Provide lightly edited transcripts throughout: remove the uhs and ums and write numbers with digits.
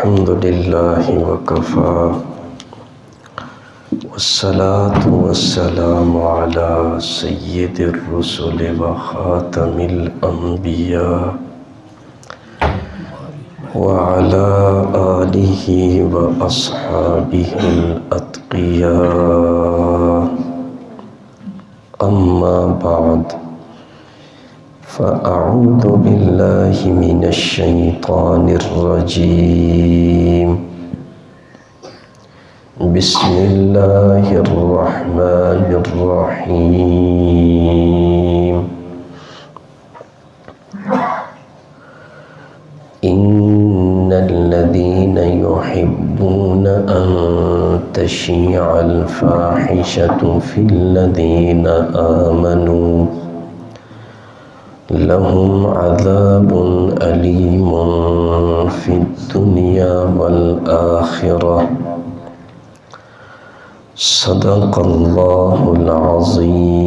الحمد لله وكفى والصلاة والسلام على سيد الرسل وخاتم الأنبياء وعلى آله وأصحابه الأتقياء. أما بعد، فأعوذ بالله من الشيطان الرجيم. بسم الله الرحمن الرحيم. إن الذين يحبون أن تشيع الفاحشة في الذين آمنوا لهم عذاب أليم في الدنيا والآخرة. صدق الله العظيم.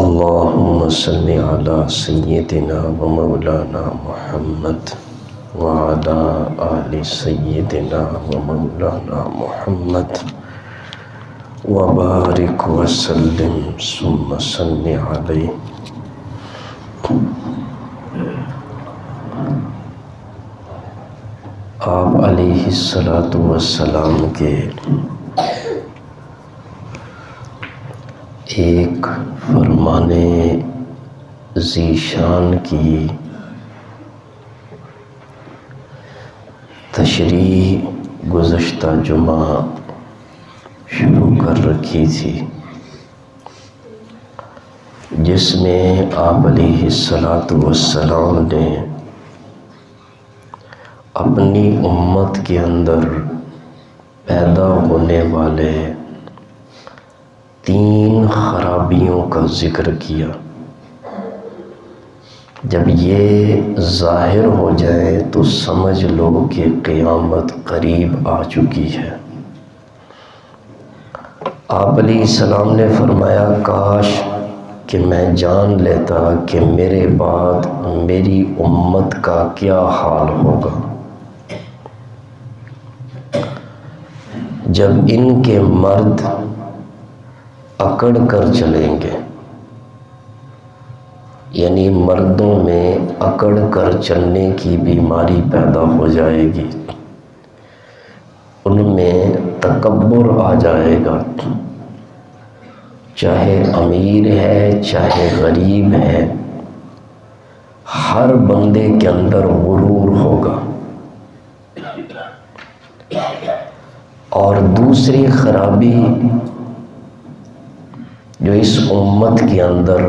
اللهم صل على سيدنا ومولانا محمد وعلى آل سيدنا ومولانا محمد وبارك وسلم ثم صل عليه. آپ علیہ الصلاۃ والسلام کے ایک فرمان ذیشان کی تشریح گزشتہ جمعہ شروع کر رکھی تھی، جس میں آپ علیہ الصلاۃ والسلام نے اپنی امت کے اندر پیدا ہونے والے 3 خرابیوں کا ذکر کیا. جب یہ ظاہر ہو جائے تو سمجھ لو کہ قیامت قریب آ چکی ہے. آپ علیہ السلام نے فرمایا، کاش کہ میں جان لیتا کہ میرے بعد میری امت کا کیا حال ہوگا جب ان کے مرد اکڑ کر چلیں گے. یعنی مردوں میں اکڑ کر چلنے کی بیماری پیدا ہو جائے گی، ان میں تکبر آ جائے گا. چاہے امیر ہے چاہے غریب ہے، ہر بندے کے اندر غرور ہوگا. اور دوسری خرابی جو اس امت کے اندر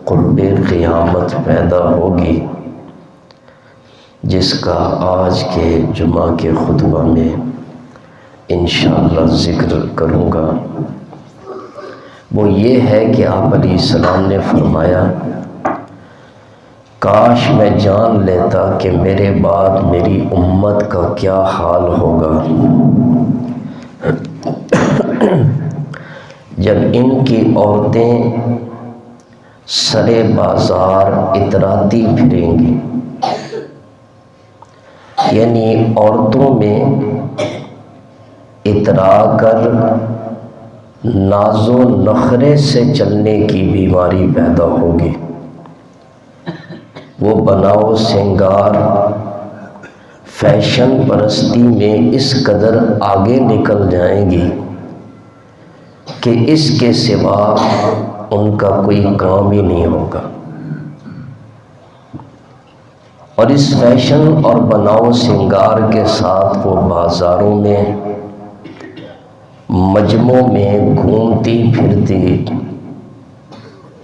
قرب قیامت پیدا ہوگی، جس کا آج کے جمعہ کے خطبہ میں انشاءاللہ ذکر کروں گا، وہ یہ ہے کہ آپ علیہ السلام نے فرمایا، کاش میں جان لیتا کہ میرے بعد میری امت کا کیا حال ہوگا جب ان کی عورتیں سرے بازار اتراتی پھریں گی. یعنی عورتوں میں اترا کر ناز و نخرے سے چلنے کی بیماری پیدا ہوگی. وہ بناؤ سنگار فیشن پرستی میں اس قدر آگے نکل جائیں گی کہ اس کے سوا ان کا کوئی کام ہی نہیں ہوگا. اور اس فیشن اور بناؤ سنگار کے ساتھ وہ بازاروں میں مجمعوں میں گھومتی پھرتی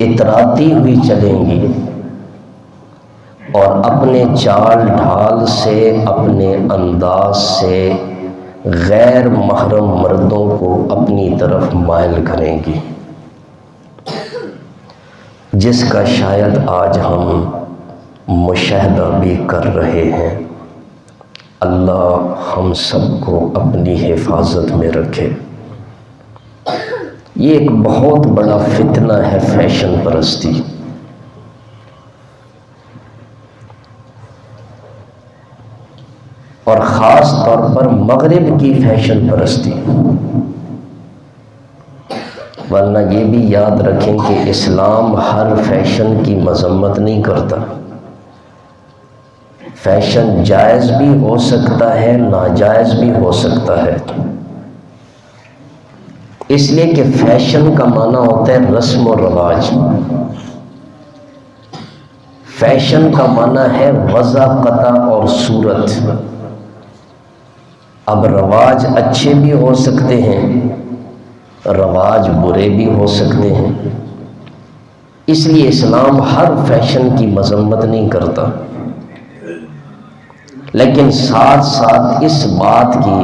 اتراتی ہوئی چلیں گی، اور اپنے چال ڈھال سے اپنے انداز سے غیر محرم مردوں کو اپنی طرف مائل کریں گی، جس کا شاید آج ہم مشاہدہ بھی کر رہے ہیں. اللہ ہم سب کو اپنی حفاظت میں رکھے. یہ ایک بہت بڑا فتنہ ہے فیشن پرستی. اور خاص طور پر مغرب کی فیشن پرستی۔ ورنہ یہ بھی یاد رکھیں کہ اسلام ہر فیشن کی مذمت نہیں کرتا۔ فیشن جائز بھی ہو سکتا ہے، ناجائز بھی ہو سکتا ہے، اس لیے کہ فیشن کا معنی ہوتا ہے رسم و رواج، فیشن کا معنی ہے وضع، قطع اور صورت۔ اب رواج اچھے بھی ہو سکتے ہیں، رواج برے بھی ہو سکتے ہیں، اس لیے اسلام ہر فیشن کی مذمت نہیں کرتا، لیکن ساتھ ساتھ اس بات کی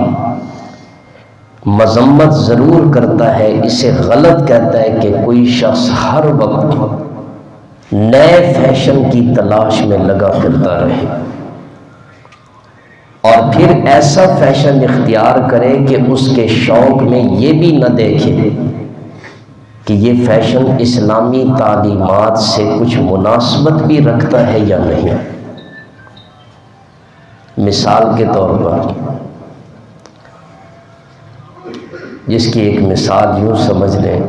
مذمت ضرور کرتا ہے، اسے غلط کہتا ہے کہ کوئی شخص ہر وقت نئے فیشن کی تلاش میں لگا پھرتا رہے اور پھر ایسا فیشن اختیار کرے کہ اس کے شوق میں یہ بھی نہ دیکھے کہ یہ فیشن اسلامی تعلیمات سے کچھ مناسبت بھی رکھتا ہے یا نہیں۔ مثال کے طور پر، جس کی ایک مثال یوں سمجھ لیں،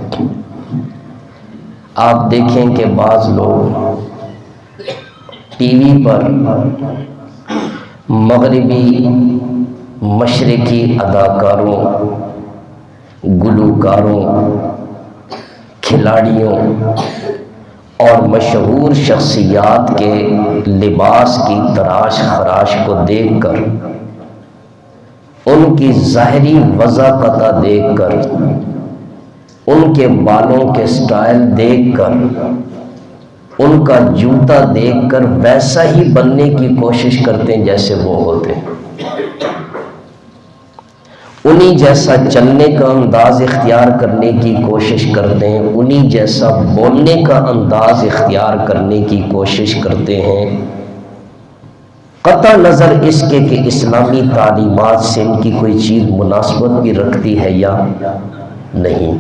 آپ دیکھیں کہ بعض لوگ ٹی وی پر مغربی مشرقی اداکاروں، گلوکاروں، کھلاڑیوں اور مشہور شخصیات کے لباس کی تراش خراش کو دیکھ کر، ان کی ظاہری وضع قطع دیکھ کر، ان کے بالوں کے سٹائل دیکھ کر، ان کا جوتا دیکھ کر ویسا ہی بننے کی کوشش کرتے ہیں جیسے وہ ہوتے ہیں، انہی جیسا چلنے کا انداز اختیار کرنے کی کوشش کرتے ہیں، انہی جیسا بولنے کا انداز اختیار کرنے کی کوشش کرتے ہیں، قطع نظر اس کے کہ اسلامی تعلیمات سے ان کی کوئی چیز مناسبت بھی رکھتی ہے یا نہیں۔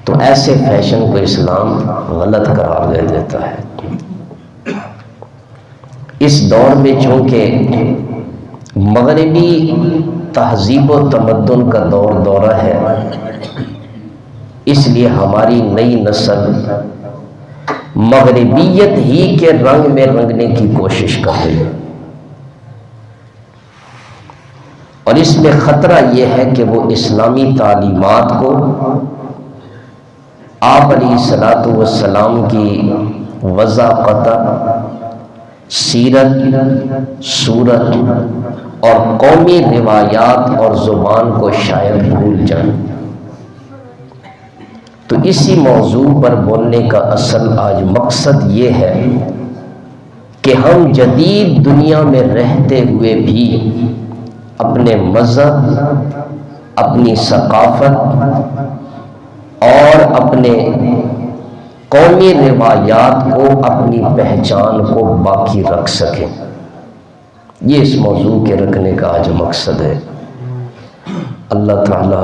تو ایسے فیشن کو اسلام غلط قرار دے دیتا ہے۔ اس دور میں چونکہ مغربی تہذیب و تمدن کا دورہ ہے، اس لیے ہماری نئی نسل مغربیت ہی کے رنگ میں رنگنے کی کوشش کر رہی ہے، اور اس میں خطرہ یہ ہے کہ وہ اسلامی تعلیمات کو، آپ علیہ الصلوۃ والسلام کی وضع قطع، سیرت، صورت اور قومی روایات اور زبان کو شاید بھول جائیں۔ تو اسی موضوع پر بولنے کا اصل آج مقصد یہ ہے کہ ہم جدید دنیا میں رہتے ہوئے بھی اپنے مذہب، اپنی ثقافت اور اپنے قومی روایات کو، اپنی پہچان کو باقی رکھ سکیں۔ یہ اس موضوع کے رکھنے کا آج مقصد ہے۔ اللہ تعالی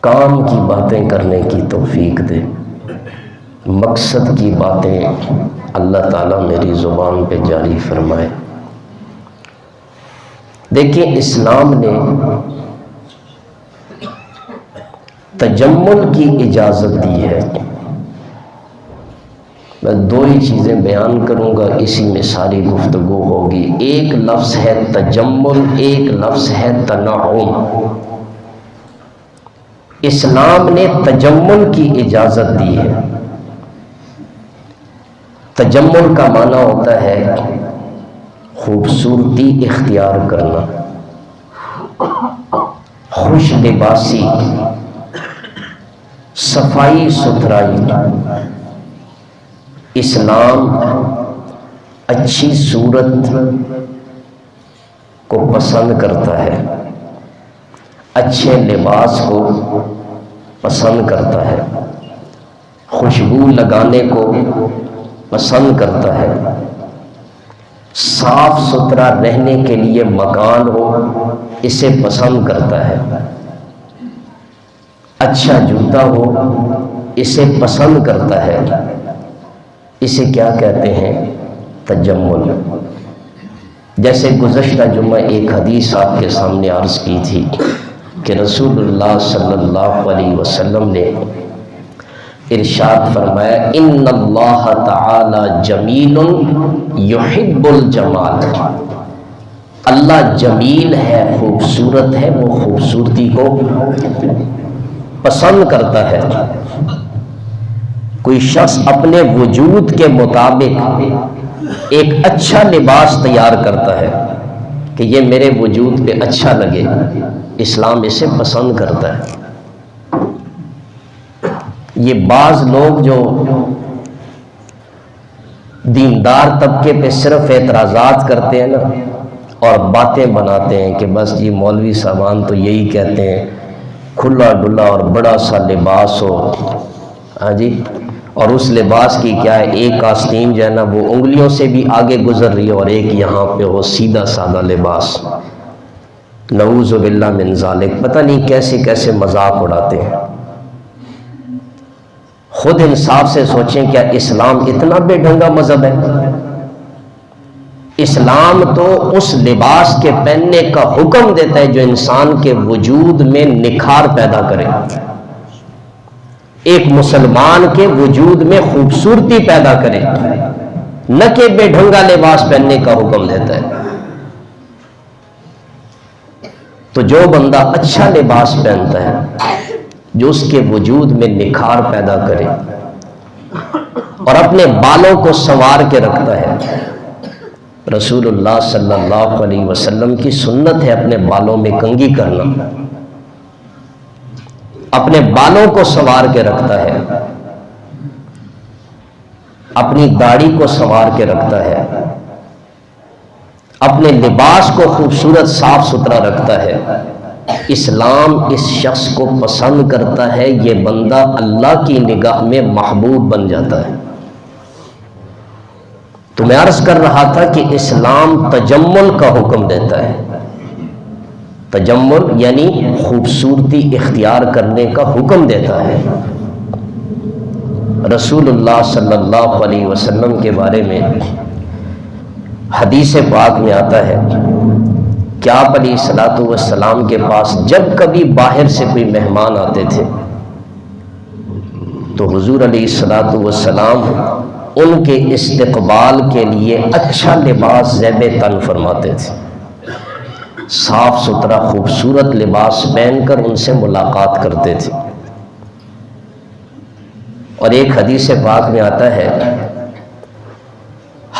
کام کی باتیں کرنے کی توفیق دے، مقصد کی باتیں اللہ تعالیٰ میری زبان پہ جاری فرمائے۔ دیکھیں، اسلام نے تجمل کی اجازت دی ہے۔ میں دو ہی چیزیں بیان کروں گا، اسی میں ساری گفتگو ہوگی۔ ایک لفظ ہے تجمل، ایک لفظ ہے تنعم۔ اسلام نے تجمل کی اجازت دی ہے۔ تجمل کا معنی ہوتا ہے خوبصورتی اختیار کرنا، خوش لباسی، صفائی ستھرائی۔ اسلام اچھی صورت کو پسند کرتا ہے، اچھے لباس کو پسند کرتا ہے، خوشبو لگانے کو پسند کرتا ہے، صاف ستھرا رہنے کے لیے مکان ہو اسے پسند کرتا ہے، اچھا جوتا ہو اسے پسند کرتا ہے۔ اسے کیا کہتے ہیں؟ تجمل. جیسے گزشتہ جمعہ ایک حدیث آپ کے سامنے عرض کی تھی کہ رسول اللہ صلی اللہ علیہ وسلم نے ارشاد فرمایا ان اللہ تعالی جمیل یحب الجمال. اللہ جمیل ہے، خوبصورت ہے، وہ خوبصورتی کو پسند کرتا ہے. کوئی شخص اپنے وجود کے مطابق ایک اچھا لباس تیار کرتا ہے کہ یہ میرے وجود پہ اچھا لگے، اسلام اسے پسند کرتا ہے. یہ بعض لوگ جو دیندار طبقے پہ صرف اعتراضات کرتے ہیں نا اور باتیں بناتے ہیں کہ بس جی مولوی صاحبان تو یہی کہتے ہیں کھلا ڈلا اور بڑا سا لباس ہو، ہاں جی، اور اس لباس کی کیا ہے، ایک آستین جو ہے نا وہ انگلیوں سے بھی آگے گزر رہی ہے اور ایک یہاں پہ ہو سیدھا سادہ لباس. نعوذ باللہ من ذالک. پتہ نہیں کیسے کیسے مذاق اڑاتے ہیں. خود انصاف سے سوچیں، کیا اسلام اتنا بے ڈھنگا مذہب ہے؟ اسلام تو اس لباس کے پہننے کا حکم دیتا ہے جو انسان کے وجود میں نکھار پیدا کرے، ایک مسلمان کے وجود میں خوبصورتی پیدا کرے، نہ کہ بے ڈھنگا لباس پہننے کا حکم دیتا ہے. تو جو بندہ اچھا لباس پہنتا ہے جو اس کے وجود میں نکھار پیدا کرے اور اپنے بالوں کو سنوار کے رکھتا ہے. رسول اللہ صلی اللہ علیہ وسلم کی سنت ہے اپنے بالوں میں کنگھی کرنا، اپنے بالوں کو سنوار کے رکھتا ہے، اپنی داڑھی کو سنوار کے رکھتا ہے، اپنے لباس کو خوبصورت صاف ستھرا رکھتا ہے. اسلام اس شخص کو پسند کرتا ہے، یہ بندہ اللہ کی نگاہ میں محبوب بن جاتا ہے. تو میں عرض کر رہا تھا کہ اسلام تجمل کا حکم دیتا ہے. تجمل یعنی خوبصورتی اختیار کرنے کا حکم دیتا ہے. رسول اللہ صلی اللہ علیہ وسلم کے بارے میں حدیث پاک میں آتا ہے کہ آپ علیہ الصلوۃ والسلام کے پاس جب کبھی باہر سے کوئی مہمان آتے تھے تو حضور علیہ الصلوۃ والسلام ان کے استقبال کے لیے اچھا لباس زیب تن فرماتے تھے. صاف ستھرا خوبصورت لباس پہن کر ان سے ملاقات کرتے تھے. اور ایک حدیث پاک میں آتا ہے،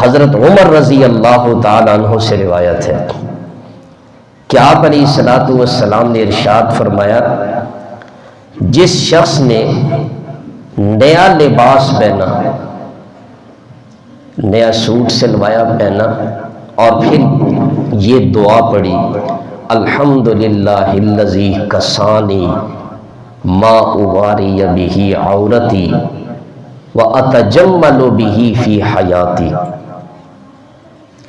حضرت عمر رضی اللہ تعالی عنہ سے روایت ہے کہ آپ علیہ الصلوۃ والسلام نے ارشاد فرمایا، جس شخص نے نیا لباس پہنا، نیا سوٹ سلوایا پہنا اور پھر یہ دعا پڑھی، الحمدللہ الذی کسانی ما اواری بہ عورتی واتجمل بہ فی حیاتی،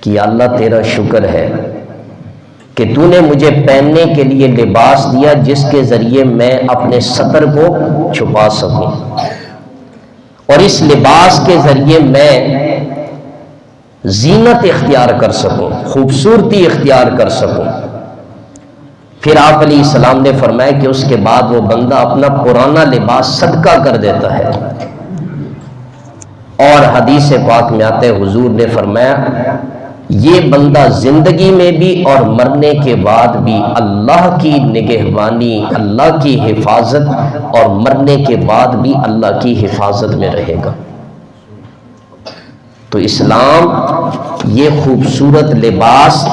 کہ اللہ تیرا شکر ہے کہ تو نے مجھے پہننے کے لیے لباس دیا جس کے ذریعے میں اپنے ستر کو چھپا سکوں، اور اس لباس کے ذریعے میں زینت اختیار کر سکوں، خوبصورتی اختیار کر سکوں. پھر آپ علیہ السلام نے فرمایا کہ اس کے بعد وہ بندہ اپنا پرانا لباس صدقہ کر دیتا ہے. اور حدیث پاک میں آتے حضور نے فرمایا یہ بندہ زندگی میں بھی اور مرنے کے بعد بھی اللہ کی نگہبانی، اللہ کی حفاظت، اور مرنے کے بعد بھی اللہ کی حفاظت میں رہے گا. تو اسلام یہ خوبصورت لباس،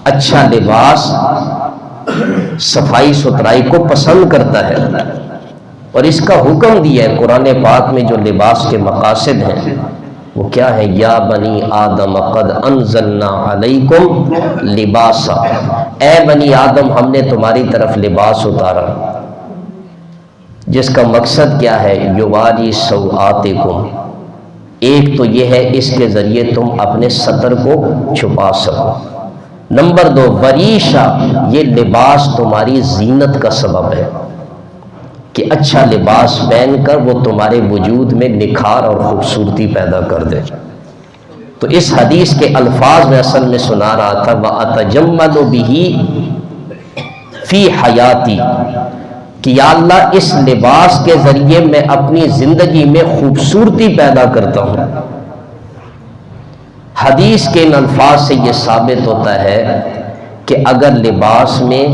اچھا لباس، صفائی ستھرائی کو پسند کرتا ہے اور اس کا حکم دیا ہے. قرآن پاک میں جو لباس کے مقاصد ہیں وہ کیا ہے؟ یا بنی آدم قد انزلنا علیکم لباسا، اے بنی آدم ہم نے تمہاری طرف لباس اتارا، جس کا مقصد کیا ہے؟ یواری سوآتکم، ایک تو یہ ہے اس کے ذریعے تم اپنے ستر کو چھپا سکو. نمبر 2 وریشہ، یہ لباس تمہاری زینت کا سبب ہے کہ اچھا لباس پہن کر وہ تمہارے وجود میں نکھار اور خوبصورتی پیدا کر دے. تو اس حدیث کے الفاظ میں اصل میں سنا رہا تھا وَأَتَجَمَّلُ بِهِ فِي حَيَاتِي، کہ یا اللہ اس لباس کے ذریعے میں اپنی زندگی میں خوبصورتی پیدا کرتا ہوں۔ حدیث کے ان الفاظ سے یہ ثابت ہوتا ہے کہ اگر لباس میں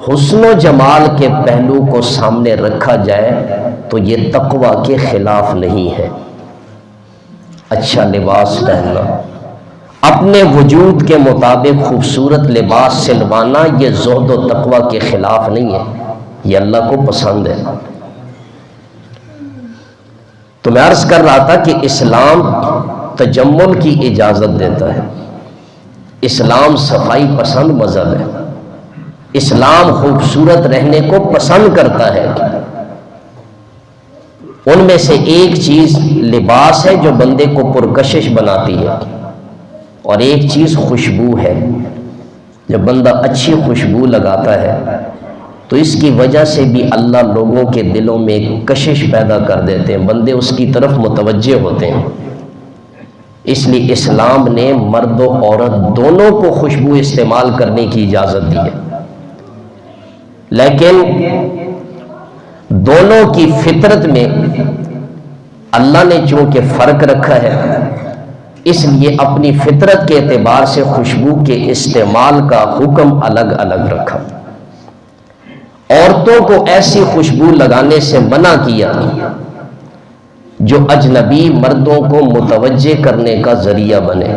حسن و جمال کے پہلو کو سامنے رکھا جائے تو یہ تقوی کے خلاف نہیں ہے۔ اچھا لباس پہننا، اپنے وجود کے مطابق خوبصورت لباس سلوانا، یہ زہد و تقوی کے خلاف نہیں ہے، یہ اللہ کو پسند ہے۔ تو میں عرض کر رہا تھا کہ اسلام تجمل کی اجازت دیتا ہے، اسلام صفائی پسند مذہب ہے، اسلام خوبصورت رہنے کو پسند کرتا ہے۔ ان میں سے ایک چیز لباس ہے جو بندے کو پرکشش بناتی ہے، اور ایک چیز خوشبو ہے۔ جب بندہ اچھی خوشبو لگاتا ہے تو اس کی وجہ سے بھی اللہ لوگوں کے دلوں میں ایک کشش پیدا کر دیتے ہیں، بندے اس کی طرف متوجہ ہوتے ہیں۔ اس لیے اسلام نے مرد و عورت دونوں کو خوشبو استعمال کرنے کی اجازت دی ہے، لیکن دونوں کی فطرت میں اللہ نے چونکہ فرق رکھا ہے، اس لیے اپنی فطرت کے اعتبار سے خوشبو کے استعمال کا حکم الگ الگ رکھا۔ عورتوں کو ایسی خوشبو لگانے سے منع کیا جو اجنبی مردوں کو متوجہ کرنے کا ذریعہ بنے۔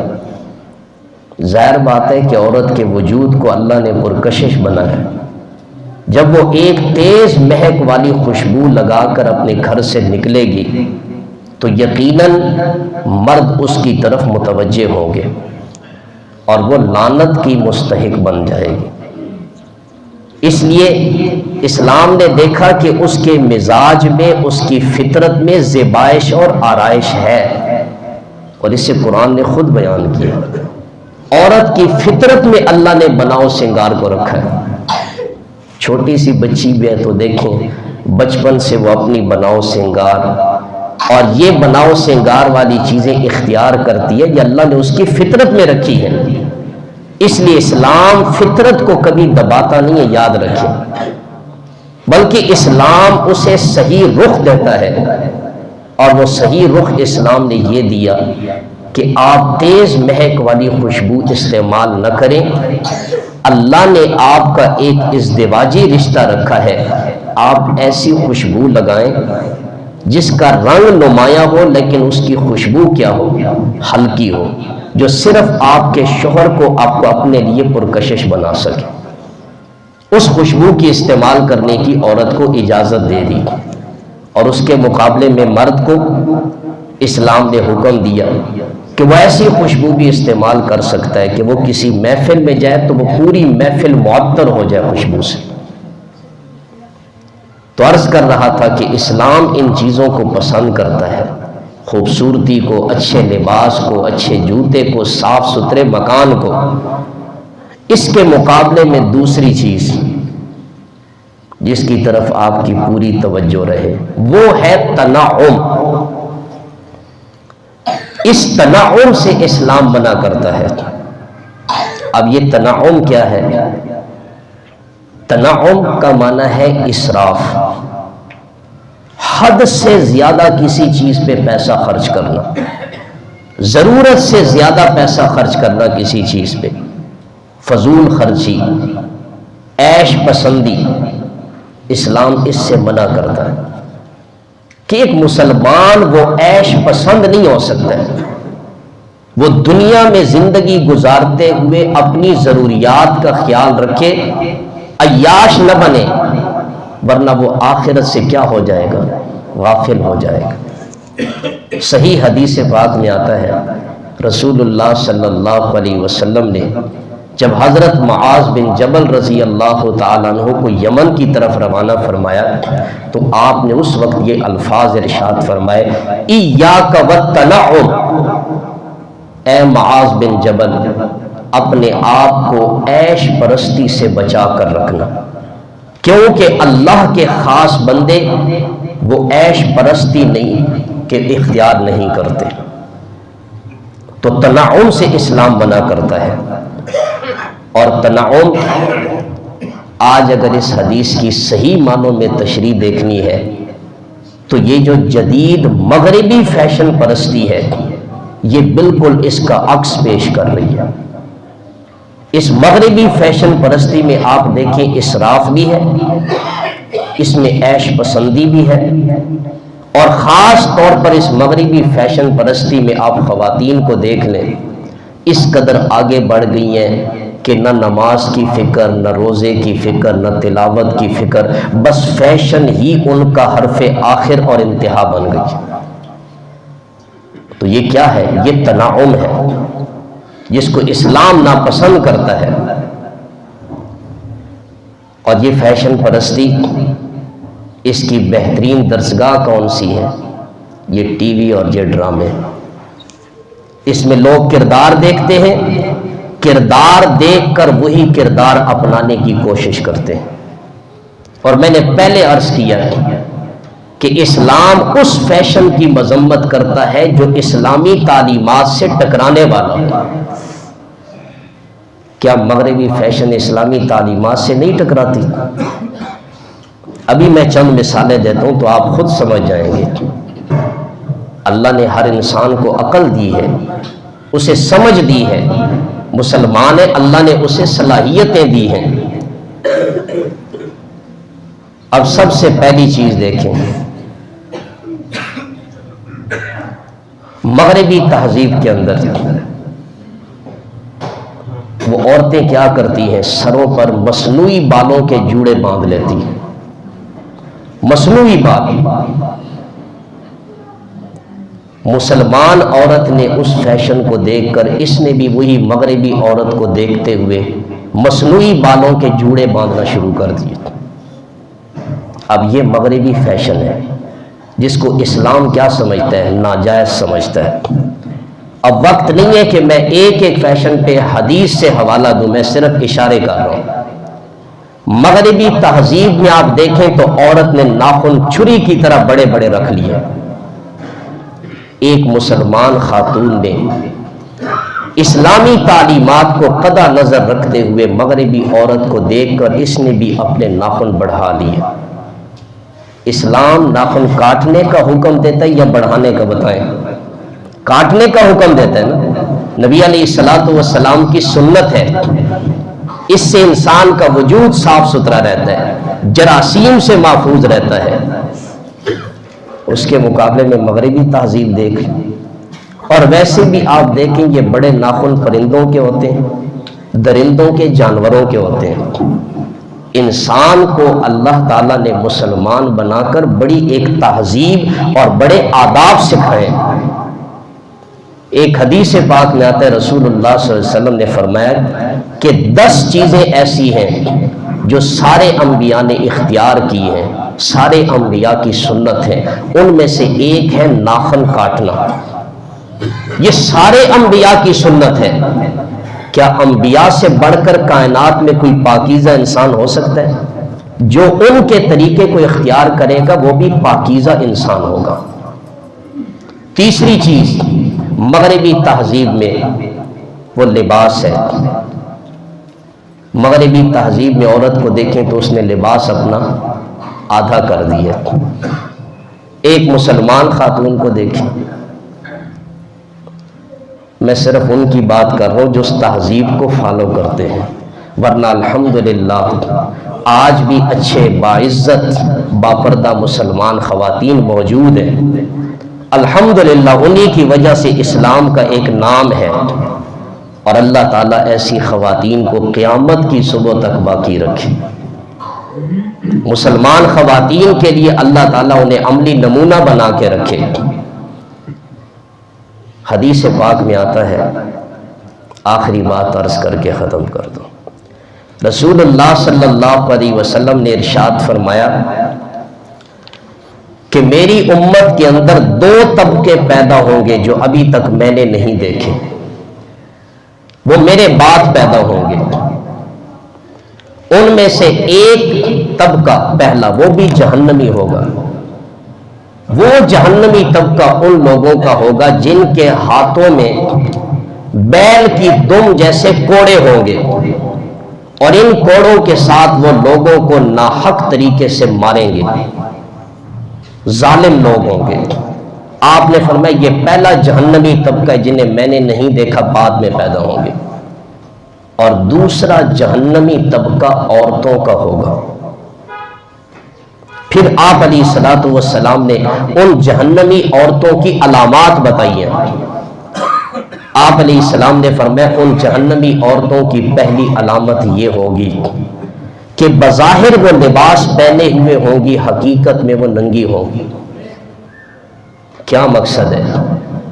ظاہر بات ہے کہ عورت کے وجود کو اللہ نے پرکشش بنایا، جب وہ ایک تیز مہک والی خوشبو لگا کر اپنے گھر سے نکلے گی تو یقیناً مرد اس کی طرف متوجہ ہوں گے اور وہ لعنت کی مستحق بن جائے گی۔ اس لیے اسلام نے دیکھا کہ اس کے مزاج میں، اس کی فطرت میں زیبائش اور آرائش ہے، اور اسے قرآن نے خود بیان کیا۔ عورت کی فطرت میں اللہ نے بناؤ سنگار کو رکھا ہے۔ چھوٹی سی بچی بھی ہے تو دیکھیں بچپن سے وہ اپنی بناؤ سنگار اور یہ بناؤ سنگار والی چیزیں اختیار کرتی ہے، یہ اللہ نے اس کی فطرت میں رکھی ہے۔ اس لیے اسلام فطرت کو کبھی دباتا نہیں ہے، یاد رکھیں، بلکہ اسلام اسے صحیح رخ دیتا ہے، اور وہ صحیح رخ اسلام نے یہ دیا کہ آپ تیز مہک والی خوشبو استعمال نہ کریں۔ اللہ نے آپ کا ایک ازدواجی رشتہ رکھا ہے، آپ ایسی خوشبو لگائیں جس کا رنگ نمایاں ہو لیکن اس کی خوشبو کیا ہو، ہلکی ہو، جو صرف آپ کے شوہر کو آپ کو اپنے لیے پرکشش بنا سکے۔ اس خوشبو کی استعمال کرنے کی عورت کو اجازت دے دی، اور اس کے مقابلے میں مرد کو اسلام نے حکم دیا کہ وہ ایسی خوشبو بھی استعمال کر سکتا ہے کہ وہ کسی محفل میں جائے تو وہ پوری محفل معطر ہو جائے خوشبو سے۔ تو عرض کر رہا تھا کہ اسلام ان چیزوں کو پسند کرتا ہے، خوبصورتی کو، اچھے لباس کو، اچھے جوتے کو، صاف ستھرے مکان کو۔ اس کے مقابلے میں دوسری چیز جس کی طرف آپ کی پوری توجہ رہے وہ ہے تنعم۔ اس تنعم سے اسلام منع کرتا ہے۔ اب یہ تنعم کیا ہے؟ تنعم کا معنی ہے اسراف، حد سے زیادہ کسی چیز پہ پیسہ خرچ کرنا، ضرورت سے زیادہ پیسہ خرچ کرنا کسی چیز پہ، فضول خرچی، عیش پسندی۔ اسلام اس سے منع کرتا ہے کہ ایک مسلمان وہ عیش پسند نہیں ہو سکتا ہے، وہ دنیا میں زندگی گزارتے ہوئے اپنی ضروریات کا خیال رکھے، عیاش نہ بنے، ورنہ وہ آخرت سے کیا ہو جائے گا؟ غافل ہو جائے گا۔ صحیح حدیث پاک میں آتا ہے رسول اللہ صلی اللہ علیہ وسلم نے جب حضرت معاذ بن جبل رضی اللہ تعالیٰ عنہ کو یمن کی طرف روانہ فرمایا تو آپ نے اس وقت یہ الفاظ ارشاد فرمائے، ایاک والتنعم، اے معاذ بن جبل اپنے آپ کو عیش پرستی سے بچا کر رکھنا، کیونکہ اللہ کے خاص بندے وہ عیش پرستی نہیں کہ اختیار نہیں کرتے۔ تو تنعم سے اسلام منع کرتا ہے. اور تنعم آج اگر اس حدیث کی صحیح معنوں میں تشریح دیکھنی ہے تو یہ جو جدید مغربی فیشن پرستی ہے یہ بالکل اس کا عکس پیش کر رہی ہے. اس مغربی فیشن پرستی میں آپ دیکھیں اسراف بھی ہے، اس میں عیش پسندی بھی ہے، اور خاص طور پر اس مغربی فیشن پرستی میں آپ خواتین کو دیکھ لیں، اس قدر آگے بڑھ گئی ہیں کہ نہ نماز کی فکر، نہ روزے کی فکر، نہ تلاوت کی فکر، بس فیشن ہی ان کا حرف آخر اور انتہا بن گئی. تو یہ کیا ہے؟ یہ تنعم ہے جس کو اسلام ناپسند کرتا ہے. اور یہ فیشن پرستی، اس کی بہترین درسگاہ کون سی ہے؟ یہ ٹی وی اور یہ ڈرامے. اس میں لوگ کردار دیکھتے ہیں، کردار دیکھ کر وہی کردار اپنانے کی کوشش کرتے ہیں. اور میں نے پہلے عرض کیا کہ اسلام اس فیشن کی مذمت کرتا ہے جو اسلامی تعلیمات سے ٹکرانے والا ہے. کیا مغربی فیشن اسلامی تعلیمات سے نہیں ٹکراتی؟ ابھی میں چند مثالیں دیتا ہوں تو آپ خود سمجھ جائیں گے. اللہ نے ہر انسان کو عقل دی ہے، اسے سمجھ دی ہے، مسلمان ہے، اللہ نے اسے صلاحیتیں دی ہیں. اب سب سے پہلی چیز دیکھیں، مغربی تہذیب کے اندر وہ عورتیں کیا کرتی ہیں؟ سروں پر مصنوعی بالوں کے جوڑے باندھ لیتی ہیں. مصنوعی بال. مسلمان عورت نے اس فیشن کو دیکھ کر، اس نے بھی وہی مغربی عورت کو دیکھتے ہوئے مصنوعی بالوں کے جوڑے باندھنا شروع کر دیے. اب یہ مغربی فیشن ہے جس کو اسلام کیا سمجھتا ہے؟ ناجائز سمجھتا ہے. اب وقت نہیں ہے کہ میں ایک ایک فیشن پہ حدیث سے حوالہ دوں، میں صرف اشارے کر رہا ہوں. مغربی تہذیب میں آپ دیکھیں تو عورت نے ناخن چھری کی طرح بڑے بڑے رکھ لیے. ایک مسلمان خاتون نے اسلامی تعلیمات کو قطع نظر رکھتے ہوئے مغربی عورت کو دیکھ کر اس نے بھی اپنے ناخن بڑھا لیے. اسلام ناخن کاٹنے کا حکم دیتا ہے یا بڑھانے کا؟ بتائیں. کاٹنے کا حکم دیتا ہے نا. نبی علیہ الصلوۃ والسلام کی سنت ہے، اس سے انسان کا وجود صاف ستھرا رہتا ہے، جراثیم سے محفوظ رہتا ہے. اس کے مقابلے میں مغربی تہذیب دیکھ لیں. اور ویسے بھی آپ دیکھیں یہ بڑے ناخن پرندوں کے ہوتے ہیں، درندوں کے، جانوروں کے ہوتے ہیں. انسان کو اللہ تعالیٰ نے مسلمان بنا کر بڑی ایک تہذیب اور بڑے آداب سکھائے. ایک حدیث پاک میں آتا ہے، رسول اللہ صلی اللہ علیہ وسلم نے فرمایا کہ 10 چیزیں ایسی ہیں جو سارے انبیاء نے اختیار کی ہیں، سارے انبیاء کی سنت ہے. ان میں سے ایک ہے ناخن کاٹنا. یہ سارے انبیاء کی سنت ہے. کیا انبیاء سے بڑھ کر کائنات میں کوئی پاکیزہ انسان ہو سکتا ہے؟ جو ان کے طریقے کو اختیار کرے گا وہ بھی پاکیزہ انسان ہوگا. تیسری چیز مغربی تہذیب میں وہ لباس ہے. مغربی تہذیب میں عورت کو دیکھیں تو اس نے لباس اپنا آدھا کر دیا. ایک مسلمان خاتون کو دیکھیں، میں صرف ان کی بات کر رہا ہوں جو اس تہذیب کو فالو کرتے ہیں، ورنہ الحمدللہ آج بھی اچھے باعزت باپردہ مسلمان خواتین موجود ہیں. الحمدللہ انہی کی وجہ سے اسلام کا ایک نام ہے، اور اللہ تعالیٰ ایسی خواتین کو قیامت کی صبح تک باقی رکھے. مسلمان خواتین کے لیے اللہ تعالیٰ انہیں عملی نمونہ بنا کے رکھے. حدیث پاک میں آتا ہے، آخری بات عرض کر کے ختم کر دو. رسول اللہ صلی اللہ علیہ وسلم نے ارشاد فرمایا کہ میری امت کے اندر 2 طبقے پیدا ہوں گے جو ابھی تک میں نے نہیں دیکھے. وہ میرے بعد پیدا ہوں گے. ان میں سے ایک طبقہ پہلا وہ بھی جہنمی ہوگا. وہ جہنمی طبقہ ان لوگوں کا ہوگا جن کے ہاتھوں میں بیل کی دم جیسے کوڑے ہوں گے، اور ان کوڑوں کے ساتھ وہ لوگوں کو ناحق طریقے سے ماریں گے، ظالم لوگ ہوں گے۔ آپ نے فرمایا یہ پہلا جہنمی طبقہ ہے جنہیں میں نے نہیں دیکھا، بعد میں پیدا ہوں گے۔ اور دوسرا جہنمی طبقہ عورتوں کا ہوگا۔ پھر آپ علیہ الصلوۃ والسلام نے ان جہنمی عورتوں کی علامات بتائی ہیں۔ آپ علیہ السلام نے فرمایا ان جہنمی عورتوں کی پہلی علامت یہ ہوگی کہ بظاہر وہ لباس پہنے ہوئے ہوں گی، حقیقت میں وہ ننگی ہوں گی۔ کیا مقصد ہے؟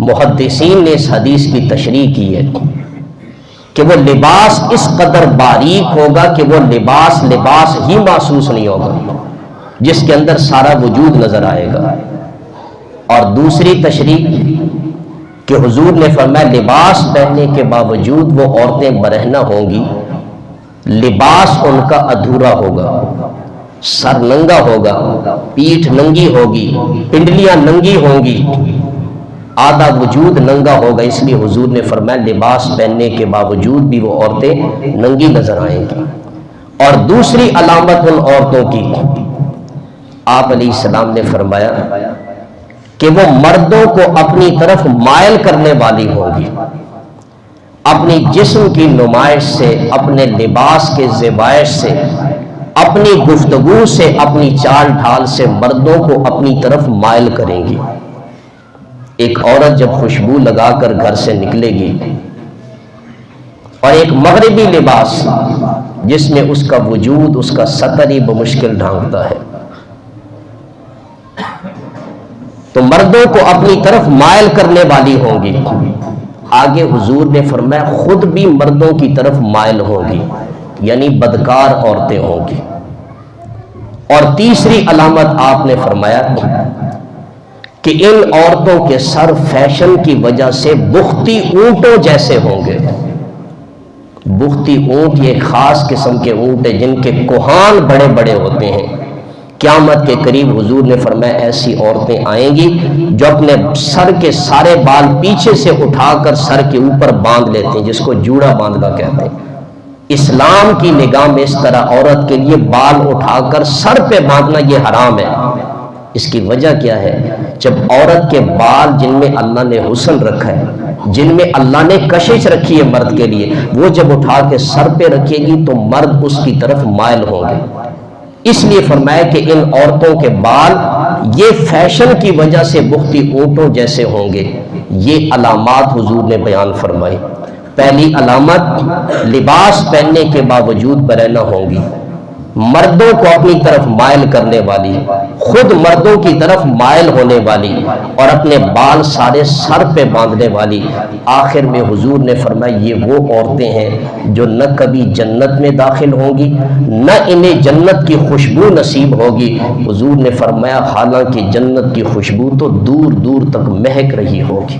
محدثین نے اس حدیث کی تشریح کی ہے کہ وہ لباس اس قدر باریک ہوگا کہ وہ لباس ہی محسوس نہیں ہوگا، جس کے اندر سارا وجود نظر آئے گا۔ اور دوسری تشریح کہ حضور نے فرمایا لباس پہننے کے باوجود وہ عورتیں برہنہ ہوں گی، لباس ان کا ادھورا ہوگا، سر ننگا ہوگا، پیٹھ ننگی ہوگی، پنڈلیاں ننگی ہوں گی، آدھا وجود ننگا ہوگا۔ اس لیے حضور نے فرمایا لباس پہننے کے باوجود بھی وہ عورتیں ننگی نظر آئیں گی۔ اور دوسری علامت ان عورتوں کی، آپ علیہ السلام نے فرمایا کہ وہ مردوں کو اپنی طرف مائل کرنے والی ہوگی، اپنی جسم کی نمائش سے، اپنے لباس کے زیبائش سے، اپنی گفتگو سے، اپنی چال ڈھال سے مردوں کو اپنی طرف مائل کریں گی۔ ایک عورت جب خوشبو لگا کر گھر سے نکلے گی اور ایک مغربی لباس جس میں اس کا وجود، اس کا سطر ہی بمشکل ڈھانکتا ہے، تو مردوں کو اپنی طرف مائل کرنے والی ہوں گی۔ آگے حضور نے فرمایا خود بھی مردوں کی طرف مائل ہوگی، یعنی بدکار عورتیں ہوں گی۔ اور تیسری علامت آپ نے فرمایا کہ ان عورتوں کے سر فیشن کی وجہ سے بختی اونٹوں جیسے ہوں گے۔ بختی اونٹ یہ خاص قسم کے اونٹ ہیں جن کے کوہان بڑے بڑے ہوتے ہیں۔ قیامت کے قریب حضور نے فرمایا ایسی عورتیں آئیں گی جو اپنے سر کے سارے بال پیچھے سے اٹھا کر سر کے اوپر باندھ لیتے ہیں، جس کو جوڑا باندھنا کہتے ہیں۔ اسلام کی نگاہ میں اس طرح عورت کے لیے بال اٹھا کر سر پہ باندھنا یہ حرام ہے۔ اس کی وجہ کیا ہے؟ جب عورت کے بال جن میں اللہ نے حسن رکھا ہے، جن میں اللہ نے کشش رکھی ہے مرد کے لیے، وہ جب اٹھا کے سر پہ رکھے گی تو مرد اس کی طرف مائل ہوں گے۔ اس لیے فرمایا کہ ان عورتوں کے بال یہ فیشن کی وجہ سے بختی اونٹوں جیسے ہوں گے۔ یہ علامات حضور نے بیان فرمائی۔ پہلی علامت لباس پہننے کے باوجود برہنہ ہوں گی، مردوں کو اپنی طرف مائل کرنے والی، خود مردوں کی طرف مائل ہونے والی، اور اپنے بال سارے سر پہ باندھنے والی۔ آخر میں حضور نے فرمایا یہ وہ عورتیں ہیں جو نہ کبھی جنت میں داخل ہوں گی، نہ انہیں جنت کی خوشبو نصیب ہوگی۔ حضور نے فرمایا حالانکہ جنت کی خوشبو تو دور دور تک مہک رہی ہوگی۔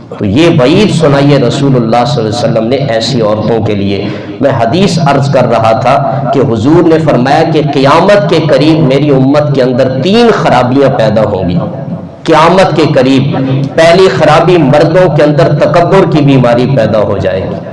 تو یہ وعید سنائیے رسول اللہ صلی اللہ علیہ وسلم نے ایسی عورتوں کے لیے۔ میں حدیث عرض کر رہا تھا کہ حضور نے فرمایا کہ قیامت کے قریب میری امت کے اندر 3 خرابیاں پیدا ہوں گی۔ قیامت کے قریب پہلی خرابی مردوں کے اندر تکبر کی بیماری پیدا ہو جائے گی۔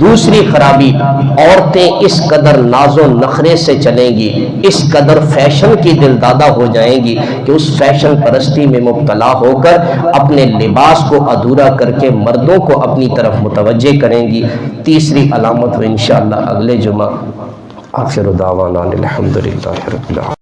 دوسری خرابی عورتیں اس قدر ناز و نخرے سے چلیں گی، اس قدر فیشن کی دلدادہ ہو جائیں گی کہ اس فیشن پرستی میں مبتلا ہو کر اپنے لباس کو ادھورا کر کے مردوں کو اپنی طرف متوجہ کریں گی۔ تیسری علامت انشاءاللہ اگلے جمعہ۔ آخر دعوانا الحمدللہ رب العالمین۔